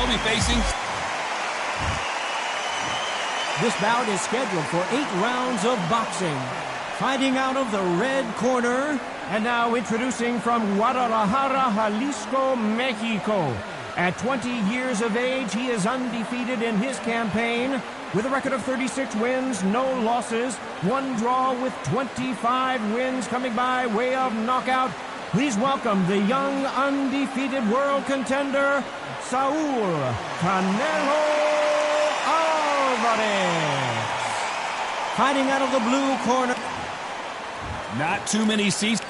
they'll be facing. This bout is scheduled for 8 rounds of boxing. Fighting out of the red corner, and now introducing from Guadalajara, Jalisco, Mexico. At 20 years of age, he is undefeated in his campaign with a record of 36 wins, no losses, 1 draw with 25 wins coming by way of knockout. Please welcome the young undefeated world contender, Saul Canelo Alvarez. Fighting out of the blue corner. Not too many seats.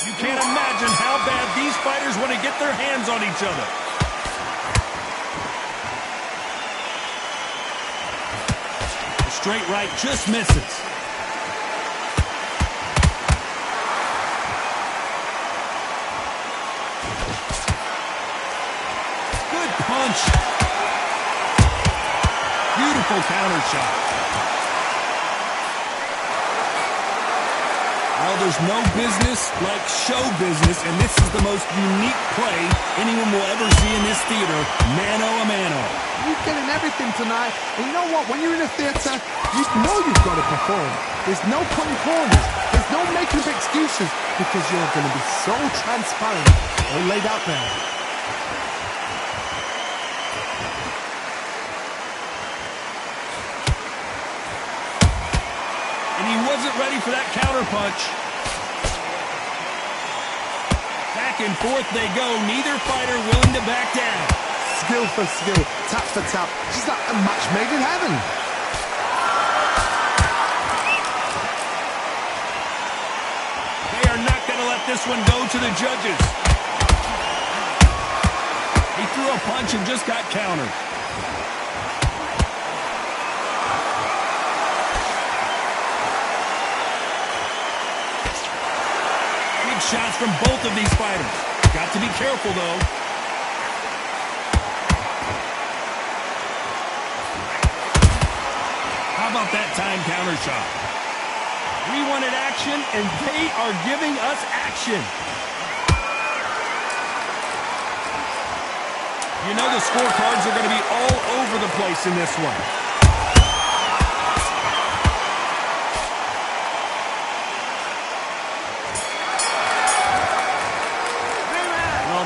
You can't imagine how bad these fighters want to get their hands on each other. The straight right just misses. Good punch. Beautiful counter shot. Well, there's no business like show business, and this is the most unique play anyone will ever see in this theater, mano a mano. You're getting everything tonight, and you know what? When you're in a theater, you know you've got to perform. There's no cutting corners. There's no making of excuses, because you're going to be so transparent or laid out there. And he wasn't ready for that counter punch. Back and forth they go. Neither fighter willing to back down. Skill for skill, tap for tap. Just like a match made in heaven. They are not going to let this one go to the judges. He threw a punch and just got countered. Shots from both of these fighters. Got to be careful, though. How about that time counter shot? We wanted action, and they are giving us action. You know the scorecards are going to be all over the place in this one.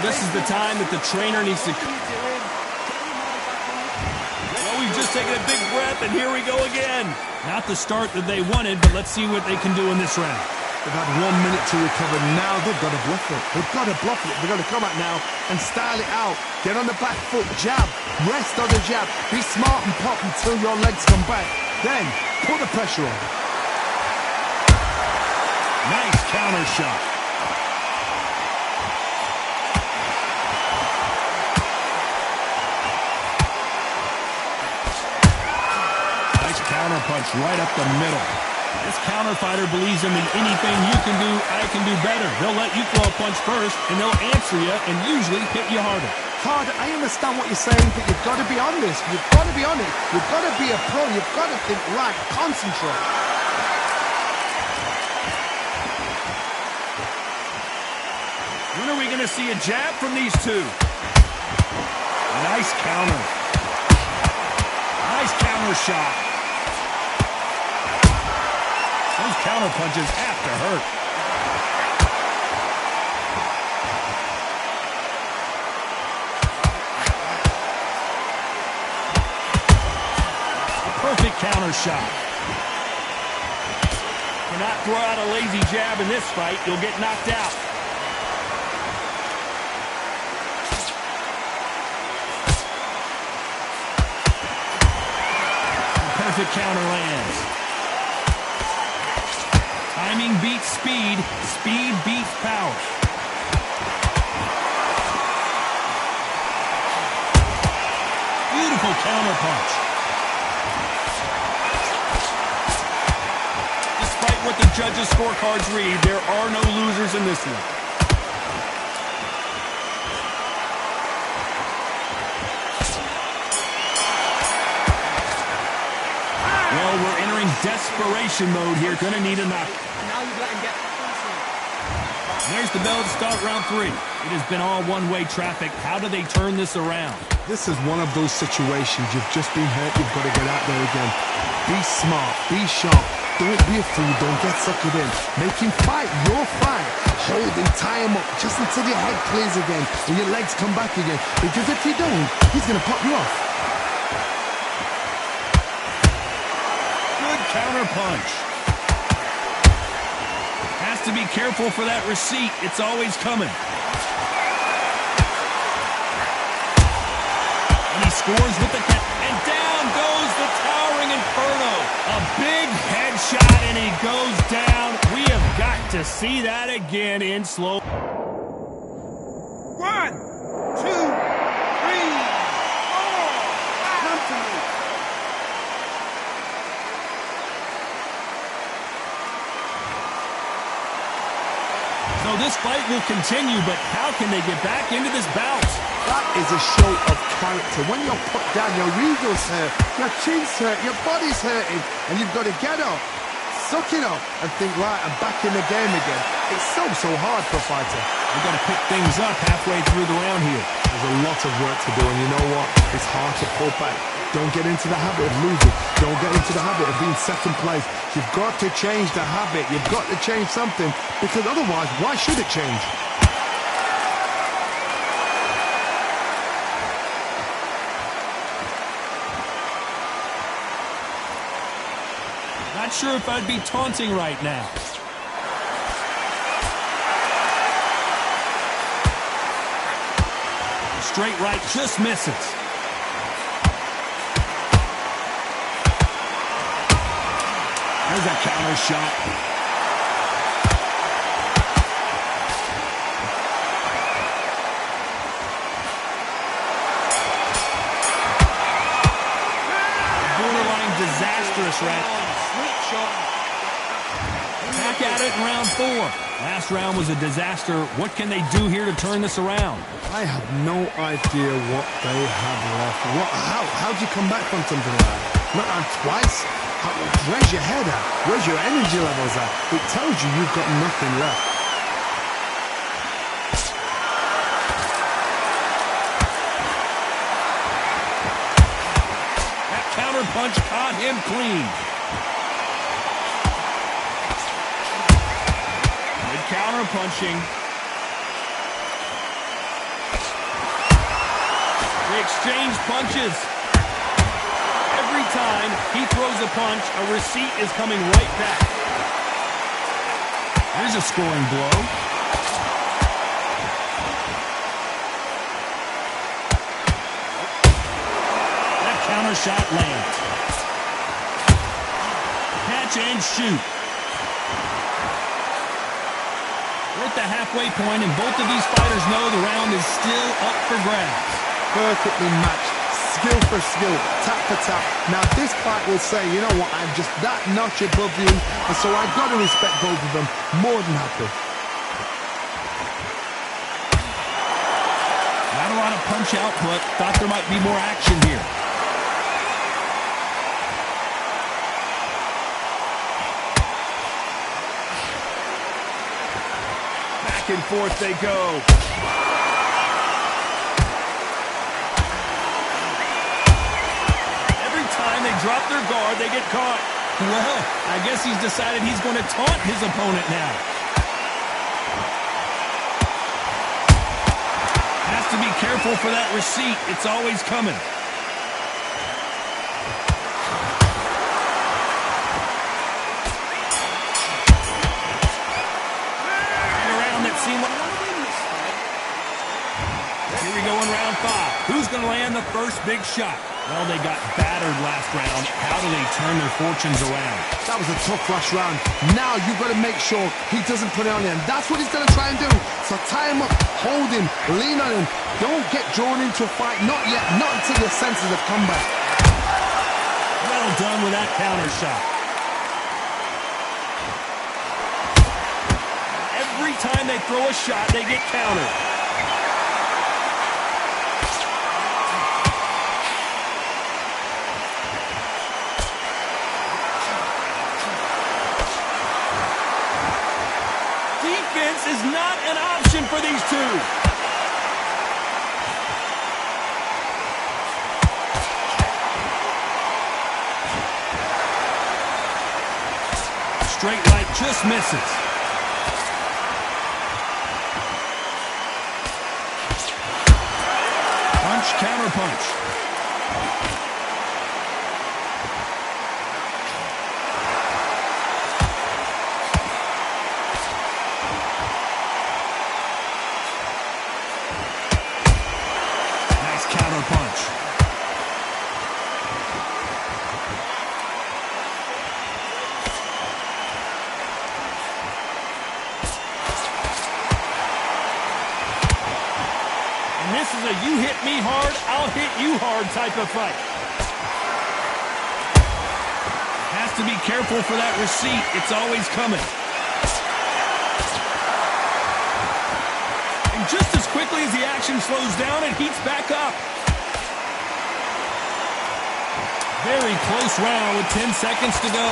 This is the time that the trainer needs to... Well, we've just taken a big breath, and here we go again. Not the start that they wanted, but let's see what they can do in this round. They've had 1 minute to recover. Now they've got to bluff it. They've got to bluff it. They've got to come out now and style it out. Get on the back foot, jab. Rest on the jab. Be smart and pop until your legs come back. Then, put the pressure on. Nice counter shot. Counter punch right up the middle. This counter fighter believes in the anything you can do, I can do better. They'll let you throw a punch first, and they'll answer you and usually hit you harder. Harder, I understand what you're saying, but you've got to be on this. You've got to be on it. You've got to be a pro. You've got to think right. Concentrate. When are we going to see a jab from these two? Nice counter. Nice counter shot. Those counter punches have to hurt. A perfect counter shot. Cannot throw out a lazy jab in this fight. You'll get knocked out. A perfect counter lands. Timing beats speed. Speed beats power. Beautiful counter punch. Despite what the judges' scorecards read, there are no losers in this one. Well, we're entering desperation mode here. Gonna need a knock. Now you let him get... And there's the bell to start round 3. It has been all one-way traffic. How do they turn this around? This is one of those situations. You've just been hurt. You've got to get out there again. Be smart. Be sharp. Don't be a fool. Don't get suckered in. Make him fight your fight. Hold him. Tie him up just until your head clears again and your legs come back again. Because if you don't, he's going to pop you off. Good counter punch. Has to be careful for that receipt. It's always coming. And he scores with the count. And down goes the towering Inferno. A big headshot, and he goes down. We have got to see that again in slow. 1, 2, 3, 4. Come to me. So this fight will continue, but how can they get back into this bout? That is a show of character. When you're put down, your ego's hurt, your chin's hurt, your body's hurting, and you've got to get up, suck it up, and think, right, I'm back in the game again. It's so hard for a fighter. We've got to pick things up halfway through the round here. There's a lot of work to do, and you know what? It's hard to pull back. Don't get into the habit of losing. Don't get into the habit of being second place. You've got to change the habit. You've got to change something, because otherwise, why should it change? Not sure if I'd be taunting right now. Straight right just misses. There's a counter shot. Borderline disastrous round. Back at it in round 4. Last round was a disaster. What can they do here to turn this around? I have no idea what they have left. How do you come back from something like that? Not on twice? Where's your head at? Where's your energy levels at? It tells you you've got nothing left. That counter punch caught him clean. Good counter punching. They exchange punches. Every time he throws a punch, a receipt is coming right back. There's a scoring blow. That counter shot lands. Catch and shoot. We're at the halfway point, and both of these fighters know the round is still up for grabs. Perfectly matched. Skill for skill, tap for tap. Now this fight will say, you know what, I'm just that notch above you, and so I've got to respect both of them. More than happy. Not a lot of punch output. Thought there might be more action here. Back and forth they go. They drop their guard, they get caught. Well, I guess he's decided he's going to taunt his opponent now. Has to be careful for that receipt. It's always coming. Around that seemed like... Here we go in round 5. Who's going to land the first big shot? Well, they got battered last round. How do they turn their fortunes around? That was a tough last round. Now you've got to make sure he doesn't put it on him. That's what he's going to try and do. So tie him up, hold him, lean on him. Don't get drawn into a fight. Not yet. Not until your senses have come back. Well done with that counter shot. Every time they throw a shot, they get countered. is not an option for these two. Straight right just misses. Punch, counter punch. Nice counter punch. This is a you hit me hard, I'll hit you hard type of fight. Has to be careful for that receipt. It's always coming. And just as quickly as the action slows down, it heats back up. Very close round with 10 seconds to go.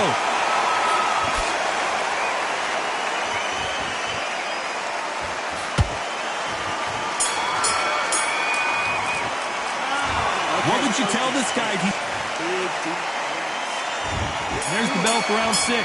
What would you tell this guy? There's the bell for round 6.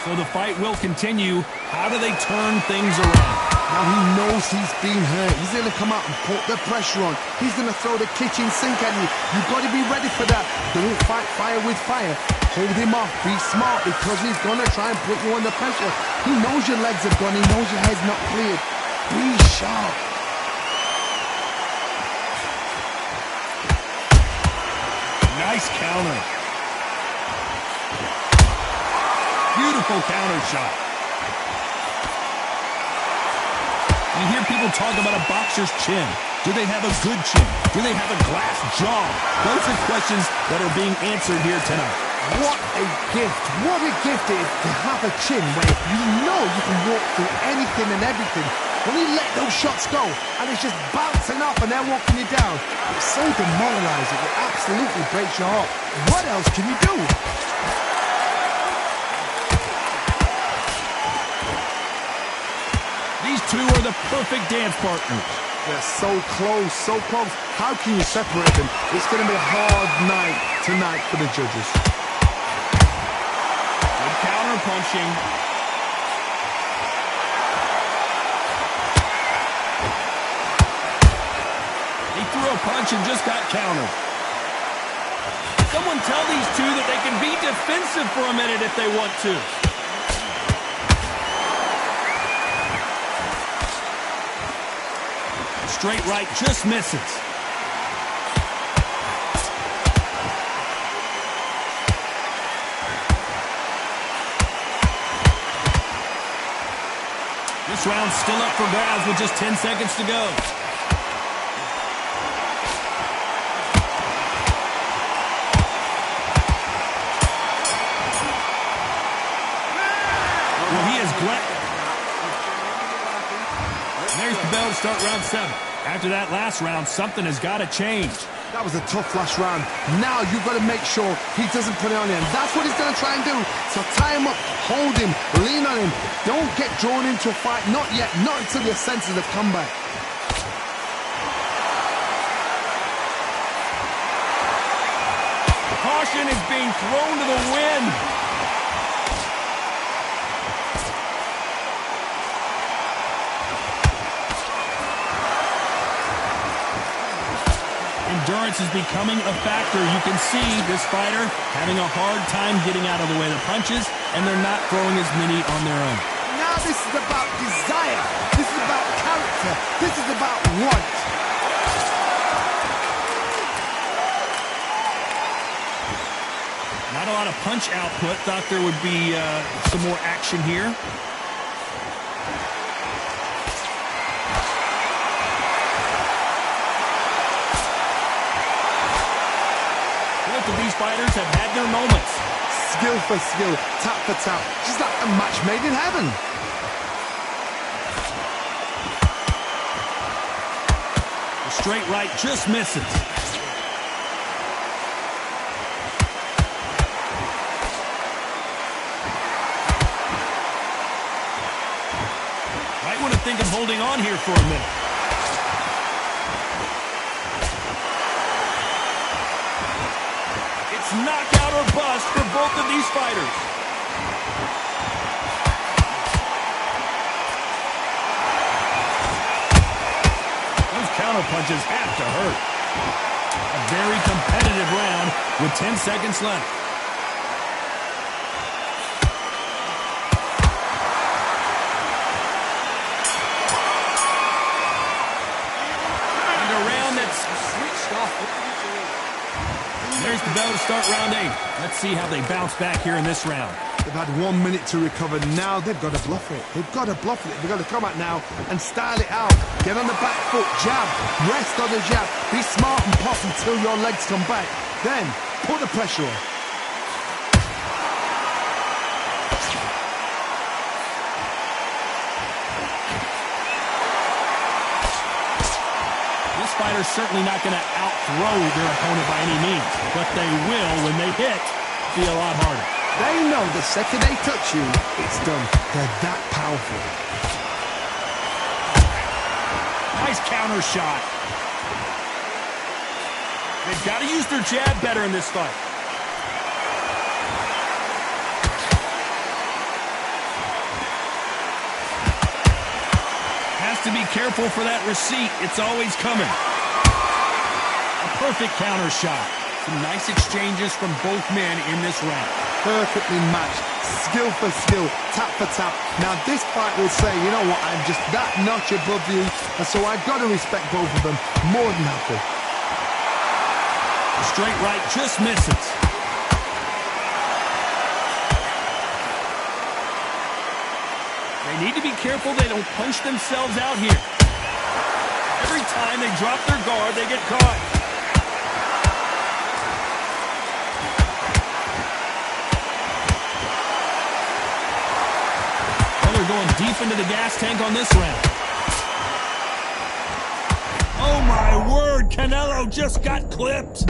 So the fight will continue. How do they turn things around? Now he knows he's been hurt. He's going to come out and put the pressure on. He's going to throw the kitchen sink at you. You've got to be ready for that. Don't fight fire with fire. Hold him off. Be smart because he's going to try and put you under pressure. He knows your legs have gone. He knows your head's not cleared. Be sharp. Nice counter. Beautiful counter shot. You hear people talk about a boxer's chin. Do they have a good chin? Do they have a glass jaw? Those are questions that are being answered here tonight. What a gift. What a gift it is to have a chin where you know you can walk through anything and everything. When you let those shots go and it's just bouncing up and they're walking you down, it's so demoralizing. It absolutely breaks your heart. What else can you do? These two are the perfect dance partners. They're so close, so close. How can you separate them? It's going to be a hard night tonight for the judges. Good counter punching. He threw a punch and just got countered. Someone tell these two that they can be defensive for a minute if they want to. Straight right just misses. This round's still up for grabs with just 10 seconds to go. Well, he has there's the bell to start round 7. After that last round, something has got to change. That was a tough last round. Now you've got to make sure he doesn't put it on him. That's what he's going to try and do. So tie him up, hold him, lean on him. Don't get drawn into a fight. Not yet. Not until your senses have come back. Caution is being thrown to the wind. Endurance is becoming a factor. You can see this fighter having a hard time getting out of the way of the punches, and they're not throwing as many on their own. Now this is about desire. This is about character. This is about want. Not a lot of punch output. Thought there would be some more action here. These fighters have had their moments. Skill for skill, tap for tap, just like a match made in heaven. The straight right just misses. Right when it think of holding on here for a minute. It's knockout or bust for both of these fighters. Those counter punches have to hurt. A very competitive round with 10 seconds left. And a round that's switched off. There's the bell to start round 8. Let's see how they bounce back here in this round. They've had 1 minute to recover. Now they've got to bluff it. They've got to bluff it. They've got to come out now and style it out. Get on the back foot, jab, rest on the jab. Be smart and pop until your legs come back. Then put the pressure on. This fighter's certainly not going to out-throw their opponent by any means, but they will, when they hit, be a lot harder. They know the second they touch you, it's done. They're that powerful. Nice counter shot. They've got to use their jab better in this fight. Has to be careful for that receipt. It's always coming. A perfect counter shot. Some nice exchanges from both men in this round. Perfectly matched, skill for skill, tap for tap. Now this fight will say, you know what, I'm just that notch above you, and so I've got to respect both of them more than happy. The straight right just misses. They need to be careful they don't punch themselves out here. Every time they drop their guard, they get caught. They're going deep into the gas tank on this round. Oh my word, Canelo just got clipped.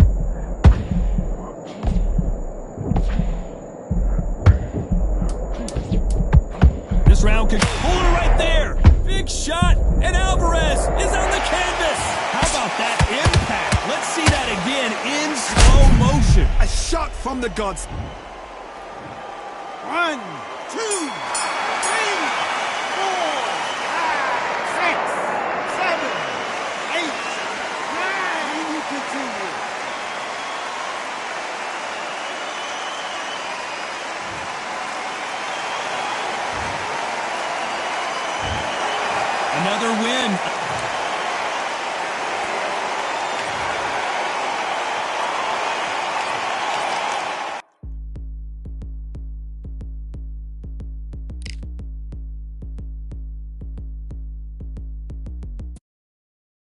This round could pull it right there. Big shot, and Alvarez is on the canvas. How about that impact? Let's see that again in slow motion. A shot from the gods. 1, 2, 3, 4, 5, 6, 7, 8, 9. And you continue. Another win.